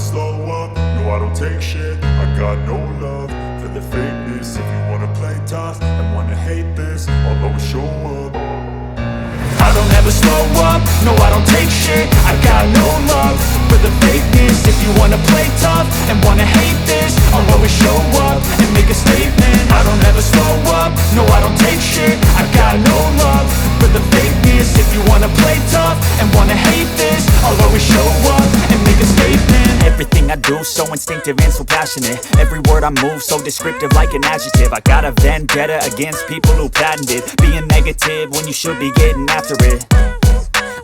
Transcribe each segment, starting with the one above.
slow up, no I don't take shit. I got no love for the fakeness. If you wanna play tough and wanna hate this, I'll always show up. I don't ever slow up, no I don't take shit. I got no love for the fakeness. If you wanna play tough and wanna hate this, I'll always show up and make a statement. I don't ever slow up, no I don't take shit. I got no love for the fakeness. If you wanna play tough and wanna hate this, I'll always show up and make a statement. Everything I do so instinctive and so passionate. Every word I move so descriptive like an adjective. I got a vendetta against people who patented being negative when you should be getting after it.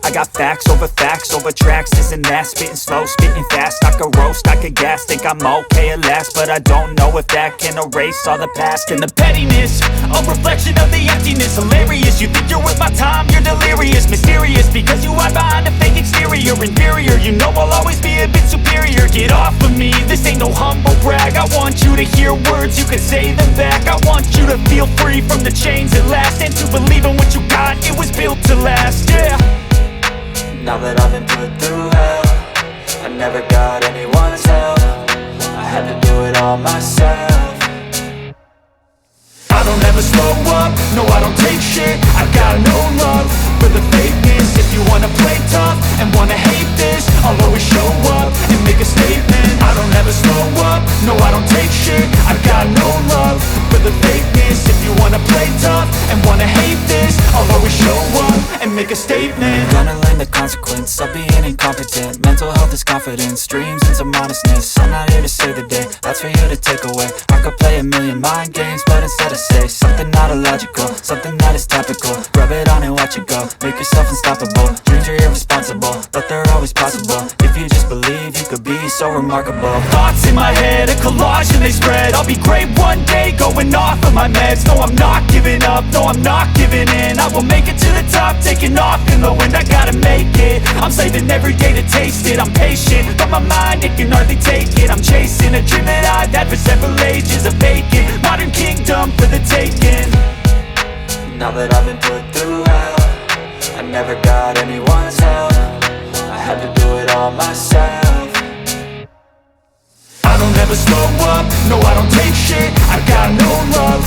I got facts over tracks, this and that. Spitting slow, spitting fast, I could roast, I could gas. Think I'm okay at last, but I don't know if that can erase all the past. And the pettiness, a reflection of the emptiness. Hilarious, you think you're worth my time, you're delirious. Mysterious, because you hide behind a fake exterior. Inferior, you know I'll always be a bit superior. Get off of me, this ain't no humble brag. I want you to hear words, you can say them back. I want you to feel free from the chains at last, and to believe in what you got, it was built to last, yeah. Now that I've been put through hell, I never got anyone's help. I had to do it all myself. I don't ever slow up, no I don't take shit. I got no love for the fakeness. If you wanna play tough and wanna hate this, I'll always show up and make a statement. I don't ever slow up, no I don't take shit. I got no love for the fakeness. If you wanna play tough and wanna hate this, I'll always show up and make a statement. Gonna learn the consequence of being incompetent. Mental health is confidence, dreams and some honestness. I'm not here to save the day, that's for you to take away. I could play a million mind games, but instead I say something not illogical, something that is topical. Rub it on and watch it go, make yourself unstoppable. Dreams are irresponsible, but they're always possible. If you just believe, you could be so remarkable. Thoughts in my head, a collage and they spread. I'll be great one day, going off of my meds. No, I'm not giving up, no, I'm not giving in. I will make it to the top, taking off in the wind. I gotta make it, I'm saving every day to taste it. I'm patient, but my mind, it can hardly take it. I'm chasing a dream that I've had for several ages. A vacant, modern kingdom for the taking. Now that I've been put through hell, I never got anyone's help. I had to do it all myself. I don't ever slow up, no I don't take shit. I got no love